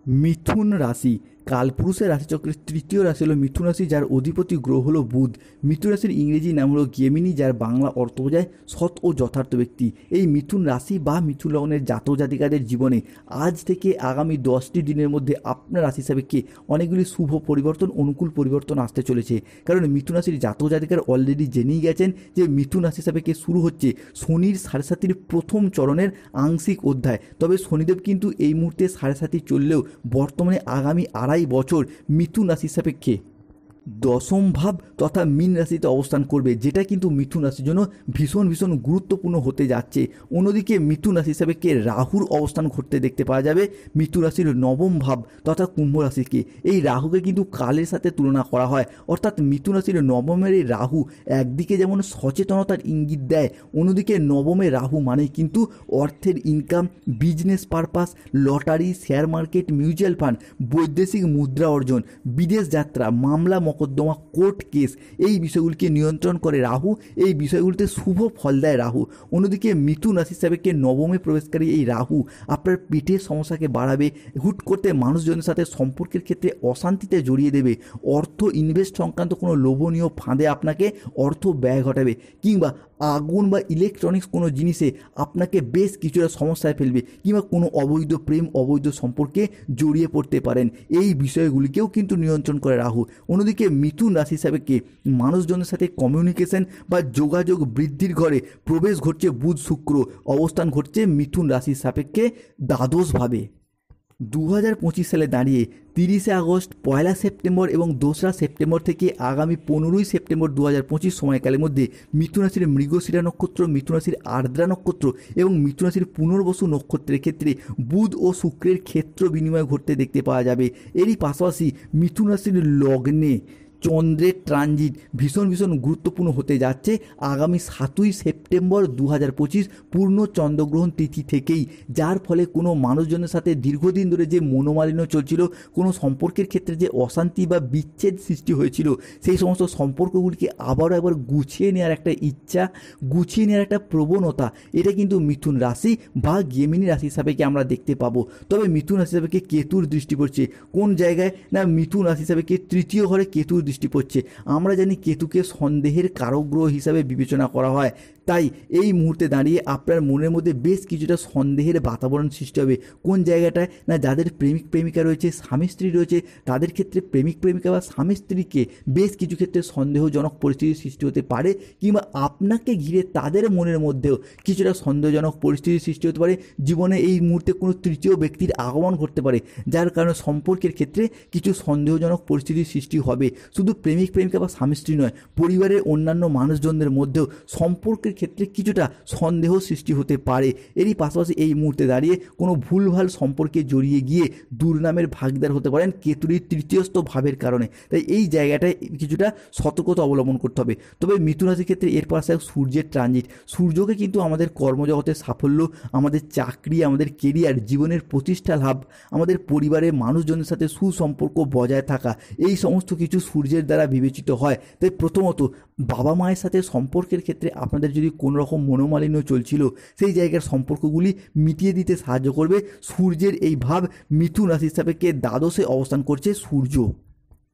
মিথুন রাশি কালপুরুষের রাশিচক্রের তৃতীয় রাশি হলো মিথুন রাশি, যার অধিপতি গ্রহ হলো বুধ। মিথুন রাশির ইংরেজি নাম হলো গেমিনি, যার বাংলা অর্থ বোঝায় সৎ ও যথার্থ ব্যক্তি। এই মিথুন রাশি বা মিথুন লগ্নের জাতক জাতিকাদের জীবনে আজ থেকে আগামী 10টি দিনের মধ্যে আপনার রাশি সাপেক্ষে অনেকগুলি শুভ পরিবর্তন, অনুকূল পরিবর্তন আসতে চলেছে। কারণ মিথুন রাশির জাতক জাতিকারা অলরেডি জেনেই গেছেন যে মিথুন রাশি সাপেক্ষে শুরু হচ্ছে শনির 7.5 প্রথম চরণের আংশিক অধ্যায়। তবে শনিদেব কিন্তু এই মুহূর্তে 7.5 চললেও বর্তমানে আগামী 2.5 বছর মিথুন রাশির সাপেক্ষে দশম ভাব তথা মীন রাশিতে অবস্থান করবে, যেটা কিন্তু মিথুন রাশির জন্য ভীষণ ভীষণ গুরুত্বপূর্ণ হতে যাচ্ছে। অন্যদিকে মিথুন রাশি সাপেক্ষে রাহুর অবস্থান ঘটতে দেখতে পাওয়া যাবে মিথুন রাশির নবম ভাব তথা কুম্ভ রাশিকে। এই রাহুকে কিন্তু কালের সাথে তুলনা করা হয়, অর্থাৎ মিথুন রাশির নবমের এই রাহু একদিকে যেমন সচেতনতার ইঙ্গিত দেয়, অন্যদিকে নবমে রাহু মানে কিন্তু অর্থের income, business purpose, lottery, share market, mutual fund, বৈদেশিক মুদ্রা অর্জন, বিদেশ যাত্রা, মামলা মোকদ্দমা, কোর্ট কেস, এই বিষয়গুলিকে নিয়ন্ত্রণ করে রাহু। এই বিষয়গুলিতে শুভ ফল দেয় রাহু। অন্যদিকে মিথুন রাশি সাপেক্ষে নবমে প্রবেশকারী এই রাহু আপনার পেটের সমস্যাকে বাড়াবে, হুট করতে মানুষজনের সাথে সম্পর্কের ক্ষেত্রে অশান্তিতে জড়িয়ে দেবে, অর্থ ইনভেস্ট সংক্রান্ত কোনো লোভনীয় ফাঁদে আপনাকে অর্থ ব্যয় ঘটাবে, কিংবা আগুন বা ইলেকট্রনিক্স কোনো জিনিসে আপনাকে বেশ কিছুটা সমস্যায় ফেলবে, কিংবা কোনো অবৈধ প্রেম, অবৈধ সম্পর্কে জড়িয়ে পড়তে পারেন। এই বিষয়গুলিকেও কিন্তু নিয়ন্ত্রণ করে রাহু। অন্যদিকে মিথুন রাশি সাপেক্ষে মানুষজনের সাথে কমিউনিকেশন বা যোগাযোগ বৃদ্ধির ঘরে প্রবেশ ঘটছে বুধ শুক্র, অবস্থান ঘটছে মিথুন রাশির সাপেক্ষে দ্বাদশভাবে। 2025 সালে দাঁড়িয়ে 30শে আগস্ট, 1লা সেপ্টেম্বর এবং 2রা সেপ্টেম্বর থেকে আগামী 15ই সেপ্টেম্বর 2025 সময়কালের মধ্যে মিথুন রাশির মৃগশিরা নক্ষত্র, মিথুন রাশির আর্দ্রা নক্ষত্র এবং মিথুন রাশির পুনর্বসু নক্ষত্রের ক্ষেত্রে বুধ ও শুক্রের ক্ষেত্র বিনিময় ঘটতে দেখতে পাওয়া যাবে। এরই পাশাপাশি মিথুন রাশির লগ্নে চন্দ্রের ট্রানজিট ভীষণ ভীষণ গুরুত্বপূর্ণ হতে যাচ্ছে আগামী 7ই সেপ্টেম্বর 2025 পূর্ণ চন্দ্রগ্রহণ তিথি থেকেই, যার ফলে কোনো মানুষজনের সাথে দীর্ঘদিন ধরে যে মনোমালিন্য চলছিল, কোনো সম্পর্কের ক্ষেত্রে যে অশান্তি বা বিচ্ছেদ সৃষ্টি হয়েছিল, সেই সমস্ত সম্পর্কগুলিকে আবারও একবার গুছিয়ে নেওয়ার একটা ইচ্ছা, গুছিয়ে নেওয়ার একটা প্রবণতা, এটা কিন্তু মিথুন রাশি বা গেমিনি রাশি সাপেক্ষে আমরা দেখতে পাবো। তবে মিথুন রাশি সাপেক্ষে কেতুর দৃষ্টি পড়ছে কোন জায়গায় না, মিথুন রাশি সাপেক্ষে তৃতীয় ঘরে কেতুর দৃষ্টি পড়ছে। আমরা জানি কেতুকে সন্দেহের কারক গ্রহ হিসাবে বিবেচনা করা হয়, তাই এই মুহূর্তে দাঁড়িয়ে আপনার মনের মধ্যে বেশ কিছুটা সন্দেহের বাতাবরণ সৃষ্টি হবে। কোন জায়গাটায় না, যাদের প্রেমিক প্রেমিকা রয়েছে, স্বামী স্ত্রী রয়েছে, তাদের ক্ষেত্রে প্রেমিক প্রেমিকা বা স্বামী স্ত্রীকে বেশ কিছু ক্ষেত্রে সন্দেহজনক পরিস্থিতির সৃষ্টি হতে পারে, কিংবা আপনাকে ঘিরে তাদের মনের মধ্যেও কিছুটা সন্দেহজনক পরিস্থিতির সৃষ্টি হতে পারে। জীবনে এই মুহূর্তে কোনো তৃতীয় ব্যক্তির আগমন ঘটতে পারে, যার কারণে সম্পর্কের ক্ষেত্রে কিছু সন্দেহজনক পরিস্থিতির সৃষ্টি হবে। শুধু প্রেমিক প্রেমিকা বা স্বামী স্ত্রী নয়, পরিবারের অন্যান্য মানুষজনদের মধ্যেও সম্পর্কের ক্ষেত্রে কিছুটা সন্দেহ সৃষ্টি হতে পারে। এরই পাশাপাশি এই মুহূর্তে দাঁড়িয়ে কোনো ভুলভাল সম্পর্কে জড়িয়ে গিয়ে দুর্নামের ভাগীদার হতে পারেন কেতুরির তৃতীয়স্থ ভাবের কারণে। তাই এই জায়গাটায় কিছুটা সতর্কতা অবলম্বন করতে হবে। তবে মিথুন রাশির ক্ষেত্রে এর পাশে সূর্যের ট্রানজিট, সূর্যকে কিন্তু আমাদের কর্মজগতের সাফল্য, আমাদের চাকরি, আমাদের কেরিয়ার, জীবনের প্রতিষ্ঠা লাভ, আমাদের পরিবারের মানুষজনের সাথে সুসম্পর্ক বজায় থাকা, এই সমস্ত কিছু সূর্যের দ্বারা বিবেচিত হয়। তাই প্রথমত বাবা মায়ের সাথে সম্পর্কের ক্ষেত্রে আপনাদের যদি কোনো রকম মনোমালিন্য চলছিল, সেই জায়গার সম্পর্কগুলি মিটিয়ে দিতে সাহায্য করবে সূর্যের এই ভাব। মিথুন রাশির সাপেক্ষে দ্বাদশে অবস্থান করছে সূর্য।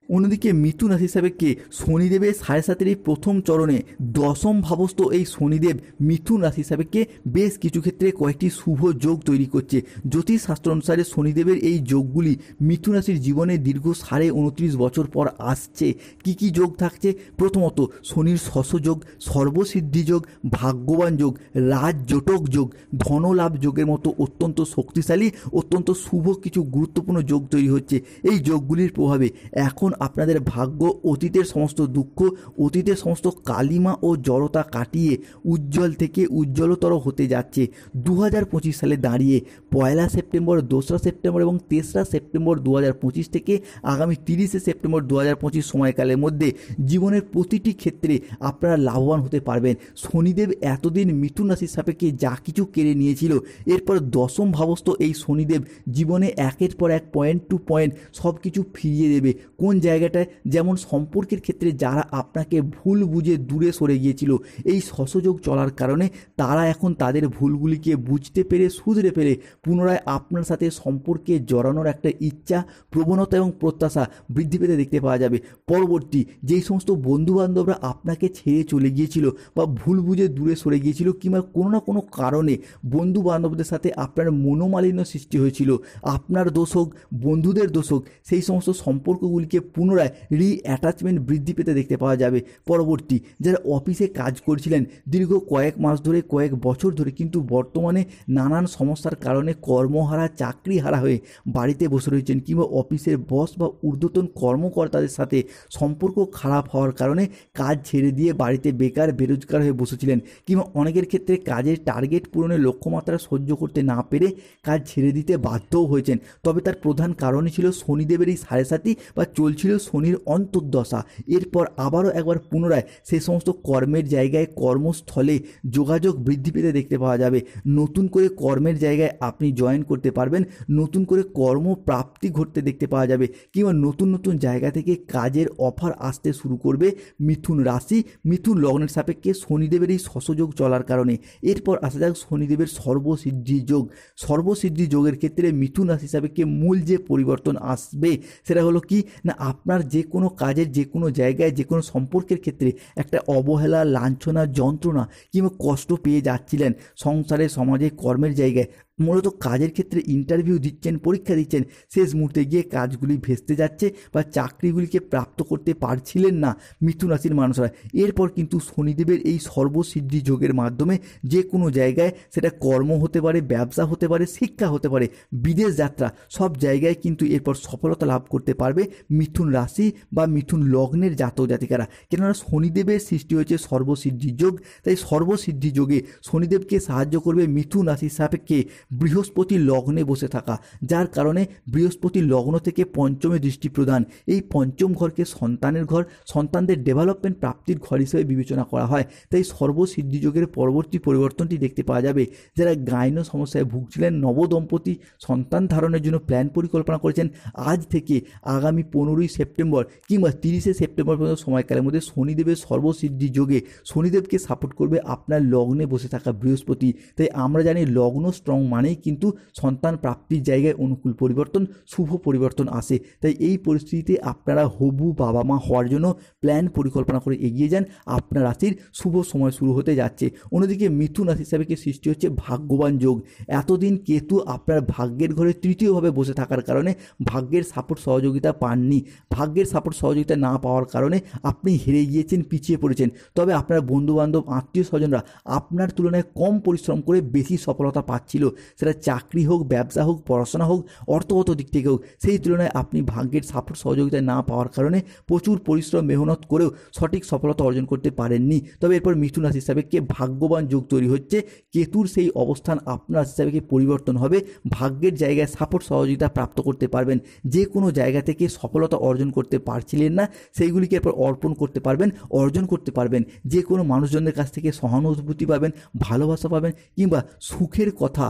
অন্যদিকে মিথুন রাশি সাপেক্ষে শনিদেবের 7.5 প্রথম চরণে দশম ভাবস্থ এই শনিদেব মিথুন রাশি সাপেক্ষে বেশ কিছু ক্ষেত্রে কয়েকটি শুভ যোগ তৈরি করছে। জ্যোতিষ শাস্ত্র অনুসারে শনিদেবের এই যোগগুলি মিথুন রাশির জীবনে দীর্ঘ 29.5 বছর পর আসছে। কি কি যোগ থাকছে? প্রথমত শনির শশ যোগ, সর্বসিদ্ধি যোগ, ভাগ্যবান যোগ, রাজজোটক যোগ, ধনলাভ যোগের মতো অত্যন্ত শক্তিশালী, অত্যন্ত শুভ কিছু গুরুত্বপূর্ণ যোগ তৈরি হচ্ছে। এই যোগগুলির প্রভাবে এখন আপনাদের ভাগ্য অতীতের সমস্ত দুঃখ, অতীতের সমস্ত কালিমা ও জড়তা কাটিয়ে উজ্জ্বল থেকে উজ্জ্বলতর হতে যাচ্ছে। 2025 সালে দাঁড়িয়ে 1লা সেপ্টেম্বর, 2রা সেপ্টেম্বর এবং 3রা সেপ্টেম্বর 2025 থেকে আগামী 30শে সেপ্টেম্বর 2025 সময়কালের মধ্যে জীবনের প্রতিটি ক্ষেত্রে আপনারা লাভবান হতে পারবেন। শনিদেব এতদিন মিথুন রাশির সাপেক্ষে যা কিছু কেড়ে নিয়েছিল, এরপর দশম ভাবস্থ এই শনিদেব জীবনে একের পর এক পয়েন্ট টু পয়েন্ট সব কিছু ফিরিয়ে দেবে। কোন জায়গাটায়, যেমন সম্পর্কের ক্ষেত্রে যারা আপনাকে ভুল বুঝে দূরে সরে গিয়েছিল, এই শশযোগ চলার কারণে তারা এখন তাদের ভুলগুলিকে বুঝতে পেরে শুধরে ফেলে পুনরায় আপনার সাথে সম্পর্কে জড়ানোর একটা ইচ্ছা, প্রবণতা এবং প্রত্যাশা বৃদ্ধি পেতে দেখতে পাওয়া যাবে। পরবর্তী যেই সমস্ত বন্ধুবান্ধবরা আপনাকে ছেড়ে চলে গিয়েছিল বা ভুল বুঝে দূরে সরে গিয়েছিল, কিংবা কোনো না কোনো কারণে বন্ধু বান্ধবদের সাথে আপনার মনোমালিন্য সৃষ্টি হয়েছিল, আপনার দোষ হোক, বন্ধুদের দোষ হোক, সেই সমস্ত সম্পর্কগুলিকে পুনরায় রিঅ্যাটাচমেন্ট বৃদ্ধি পেতে দেখতে পাওয়া যাবে। পরবর্তী যারা অফিসে কাজ করছিলেন দীর্ঘ কয়েক মাস ধরে, কয়েক বছর ধরে, কিন্তু বর্তমানে নানান সমস্যার কারণে কর্মহারা, চাকরি হারা হয়ে বাড়িতে বসে রয়েছেন, কিংবা অফিসের বস বা ঊর্ধ্বতন কর্মকর্তাদের সাথে সম্পর্ক খারাপ হওয়ার কারণে কাজ ছেড়ে দিয়ে বাড়িতে বেকার বেরোজগার হয়ে বসেছিলেন, কিংবা অনেকের ক্ষেত্রে কাজের টার্গেট পূরণের লক্ষ্যমাত্রা সহ্য করতে না পেরে কাজ ছেড়ে দিতে বাধ্যও হয়েছেন। তবে তার প্রধান কারণই ছিল শনিদেবের এই সাড়ে সাতি বা চলছিল শনির অন্তর্দশা। এরপর আবারও একবার পুনরায় সেই সমস্ত কর্মের জায়গায়, কর্মস্থলে যোগাযোগ বৃদ্ধি পেতে দেখতে পাওয়া যাবে। নতুন করে কর্মের জায়গায় আপনি জয়েন করতে পারবেন, নতুন করে কর্মপ্রাপ্তি ঘটতে দেখতে পাওয়া যাবে, কিংবা নতুন নতুন জায়গা থেকে কাজের অফার আসতে শুরু করবে মিথুন রাশি, মিথুন লগ্নের সাপেক্ষে শনিদেবের এই শশযোগ চলার কারণে। এরপর আসা যাক শনিদেবের সর্বসিদ্ধি যোগ। সর্বসিদ্ধি যোগের ক্ষেত্রে মিথুন রাশি সাপেক্ষে মূল যে পরিবর্তন আসবে সেটা হলো কি না, আপনার যে কোনো কাজের, যে কোনো জায়গায়, যে কোনো সম্পর্কের ক্ষেত্রে একটা অবহেলা, লাঞ্ছনা, যন্ত্রণা কিংবা কষ্ট পেয়ে যাচ্ছিলেন সংসারে, সমাজে, কর্মের জায়গায়, মূলত কাজের ক্ষেত্রে ইন্টারভিউ দিচ্ছেন, পরীক্ষা দিচ্ছেন, শেষ মুহূর্তে গিয়ে কাজগুলি ভেস্তে যাচ্ছে বা চাকরিগুলিকে প্রাপ্ত করতে পারছিলেন না মিথুন রাশির মানুষরা। এরপর কিন্তু শনিদেবের এই সর্বসিদ্ধি যোগের মাধ্যমে যে কোনো জায়গায়, সেটা কর্ম হতে পারে, ব্যবসা হতে পারে, শিক্ষা হতে পারে, বিদেশ যাত্রা, সব জায়গায় কিন্তু এরপর সফলতা লাভ করতে পারবে মিথুন রাশি বা মিথুন লগ্নের জাতক জাতিকারা। কেননা শনিদেবের সৃষ্টি হয়েছে সর্বসিদ্ধি যোগ, তাই সর্বসিদ্ধি যোগে শনিদেবকে সাহায্য করবে মিথুন রাশির সাপেক্ষে বৃহস্পতি লগ্নে বসে থাকা, যার কারণে বৃহস্পতি লগ্ন থেকে পঞ্চমে দৃষ্টি প্রদান। এই পঞ্চম ঘরকে সন্তানের ঘর, সন্তানদের ডেভেলপমেন্ট, প্রাপ্তির ঘর হিসেবে বিবেচনা করা হয়। তাই সর্বসিদ্ধি যোগের পরবর্তী পরিবর্তনটি দেখতে পাওয়া যাবে যারা গাইন সমস্যায় ভুগছিলেন, নবদম্পতি সন্তান ধারণের জন্য প্ল্যান পরিকল্পনা করেছেন, আজ থেকে আগামী 15ই সেপ্টেম্বর কিংবা 30শে সেপ্টেম্বর পর্যন্ত সময়কালের মধ্যে শনিদেবের সর্বসিদ্ধি যোগে শনিদেবকে সাপোর্ট করবে আপনার লগ্নে বসে থাকা বৃহস্পতি। তাই আমরা জানি লগ্ন স্ট্রং মানেই কিন্তু সন্তান প্রাপ্তির জায়গায় অনুকূল পরিবর্তন, শুভ পরিবর্তন আসে। তাই এই পরিস্থিতিতে আপনারা হবু বাবা মা হওয়ার জন্য প্ল্যান পরিকল্পনা করে এগিয়ে যান, আপনার রাশির শুভ সময় শুরু হতে যাচ্ছে। অন্যদিকে মিথুন রাশি হিসাবে সৃষ্টি হচ্ছে ভাগ্যবান যোগ। এতদিন কেতু আপনার ভাগ্যের ঘরে তৃতীয়ভাবে বসে থাকার কারণে ভাগ্যের সাপোর্ট সহযোগিতা পাননি। ভাগ্যের সাপোর্ট সহযোগিতা না পাওয়ার কারণে আপনি হেরে গিয়েছেন, পিছিয়ে পড়েছেন। তবে আপনার বন্ধুবান্ধব, আত্মীয় স্বজনরা আপনার তুলনায় কম পরিশ্রম করে বেশি সফলতা পাচ্ছিল, সেটা চাকরি হোক, ব্যবসা হোক, পড়াশোনা হোক, অর্থগত দিক থেকে হোক। সেই তুলনায় আপনি ভাগ্যের সাপোর্ট সহযোগিতা না পাওয়ার কারণে প্রচুর পরিশ্রম, মেহনত করেও সঠিক সফলতা অর্জন করতে পারেননি। তবে এরপর মিথুন রাশি হিসাবে ভাগ্যবান যোগ তৈরি হচ্ছে, কেতুর সেই অবস্থান আপনার রাশি হিসাবে পরিবর্তন হবে, ভাগ্যের জায়গায় সাপোর্ট সহযোগিতা প্রাপ্ত করতে পারবেন। যে কোনো জায়গা থেকে সফলতা অর্জন করতে পারছিলেন না, সেইগুলিকে এরপর অর্পণ করতে পারবেন, অর্জন করতে পারবেন। যে কোনো মানুষজনদের কাছ থেকে সহানুভূতি পাবেন, ভালোবাসা পাবেন, কিংবা সুখের কথা,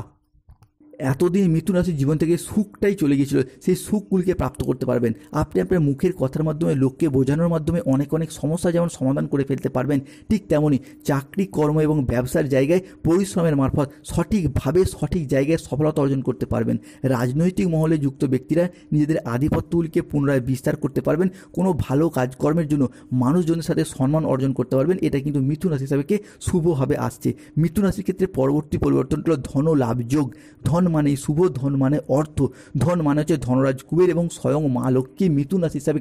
এতদিন মিথুন রাশির জীবন থেকে সুখটাই চলে গিয়েছিল, সেই সুখগুলিকে প্রাপ্ত করতে পারবেন। আপনি আপনার মুখের কথার মাধ্যমে, লোককে বোঝানোর মাধ্যমে অনেক অনেক সমস্যা যেমন সমাধান করে ফেলতে পারবেন, ঠিক তেমনই চাকরি, কর্ম এবং ব্যবসার জায়গায় পরিশ্রমের মারফত সঠিকভাবে সঠিক জায়গায় সফলতা অর্জন করতে পারবেন। রাজনৈতিক মহলে যুক্ত ব্যক্তিরা নিজেদের আধিপত্যগুলিকে পুনরায় বিস্তার করতে পারবেন। কোনো ভালো কাজকর্মের জন্য মানুষজনের সাথে সম্মান অর্জন করতে পারবেন। এটা কিন্তু মিথুন রাশি হিসাবে শুভভাবে আসছে। মিথুন রাশির ক্ষেত্রে পরবর্তী পরিবর্তনটা হলো ধন লাভ যোগ। ধন মানে শুভ, ধন মানে অর্থ, ধন মানে হচ্ছে ধনরাজ কুবের এবং স্বয়ং মা লক্ষ্মী। মিথুন রাশি হিসাবে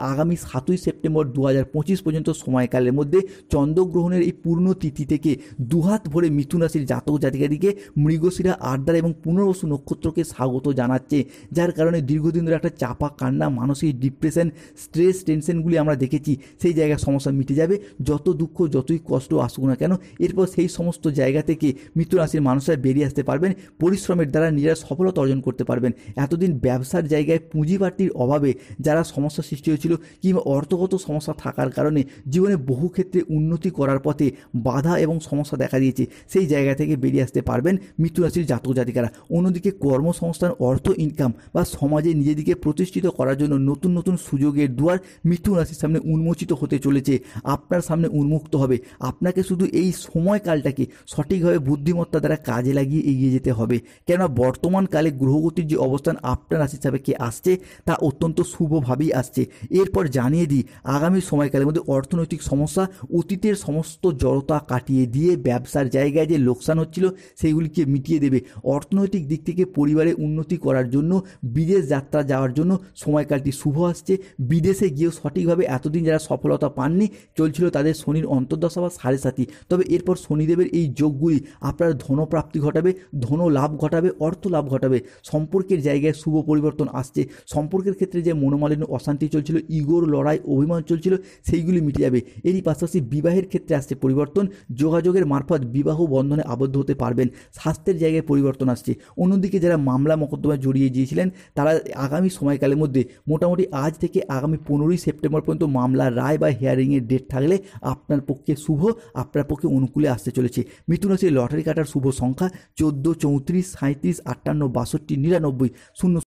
আগামী 7ই সেপ্টেম্বর 2025 পর্যন্ত সময়কালের মধ্যে চন্দ্রগ্রহণের এই পূর্ণ তিথি থেকে দুহাত ভরে মিথুন রাশির জাতক জাতিকাদিকে মৃগশিরা, আর্দ্রা এবং পুনর্বসু নক্ষত্রকে স্বাগত জানাচ্ছে, যার কারণে দীর্ঘদিন ধরে একটা চাপা কান্না, মানসিক ডিপ্রেশন, স্ট্রেস, টেনশনগুলি আমরা দেখেছি, সেই জায়গার সমস্যা মিটে যাবে। যত দুঃখ, যতই কষ্ট আসুক না কেন, এরপর সেই সমস্ত জায়গা থেকে মিথুন রাশির মানুষরা বেরিয়ে আসতে পারবেন। পরিশ্রমের পরিশ্রমের দ্বারা নিজেরা সফলতা অর্জন করতে পারবেন। এতদিন ব্যবসার জায়গায় পুঁজিবাটির অভাবে যারা সমস্যা সৃষ্টি হয়েছিল কিংবা অর্থগত সমস্যা থাকার কারণে জীবনে বহু ক্ষেত্রে উন্নতি করার পথে বাধা এবং সমস্যা দেখা দিয়েছে, সেই জায়গা থেকে বেরিয়ে আসতে পারবেন মিথুন রাশির জাতক জাতিকারা। অন্যদিকে কর্মসংস্থান, অর্থ ইনকাম বা সমাজে নিজেদেরকে প্রতিষ্ঠিত করার জন্য নতুন নতুন সুযোগের দুয়ার মিথুন রাশির সামনে উন্মোচিত হতে চলেছে, আপনার সামনে উন্মুক্ত হবে। আপনাকে শুধু এই সময়কালটাকে সঠিকভাবে বুদ্ধিমত্তা দ্বারা কাজে লাগিয়ে এগিয়ে যেতে হবে, কেননা বর্তমান কালে গ্রহগতির যে অবস্থান আপনার রাশির সাপেক্ষে আসছে তা অত্যন্ত শুভভাবেই আসছে। এরপর জানিয়ে দিই আগামী সময়কালের মধ্যে অর্থনৈতিক সমস্যা, অতীতের সমস্ত জড়তা কাটিয়ে দিয়ে ব্যবসার জায়গায় যে লোকসান হচ্ছিল সেইগুলিকে মিটিয়ে দেবে। অর্থনৈতিক দিক থেকে পরিবারে উন্নতি করার জন্য বিদেশ যাত্রা যাওয়ার জন্য সময়কালটি শুভ আসছে। বিদেশে গিয়েও সঠিকভাবে এতদিন যারা সফলতা পাননি, চলছিল তাদের শনির অন্তর্দশা বা সাড়ে সাতি, তবে এরপর শনিদেবের এই যোগগুলি আপনার ধনপ্রাপ্তি ঘটাবে, ধন লাভ ঘটাবে, অর্থ লাভ ঘটাবে। সম্পর্কের জায়গায় শুভ পরিবর্তন আসছে। সম্পর্কের ক্ষেত্রে যে মনোমালিন্য, অশান্তি চলছিল, ইগোর লড়াই, অভিমান চলছিল, সেইগুলি মিটে যাবে। এরই পাশাপাশি বিবাহের ক্ষেত্রে আসছে পরিবর্তন, যোগাযোগের মারফত বিবাহ বন্ধনে আবদ্ধ হতে পারবেন। স্বাস্থ্যের জায়গায় পরিবর্তন আসছে। অন্যদিকে যারা মামলা মোকদ্দমায় জড়িয়ে গিয়েছিলেন তারা আগামী সময়কালের মধ্যে মোটামুটি আজ থেকে আগামী 15ই সেপ্টেম্বর পর্যন্ত মামলার রায় বা হিয়ারিংয়ের ডেট থাকলে আপনার পক্ষে শুভ, আপনার পক্ষে অনুকূলে আসতে চলেছে। মিথুন রাশির লটারি কাটার শুভ সংখ্যা 14, 34, 37, 58, 62, 99, 0।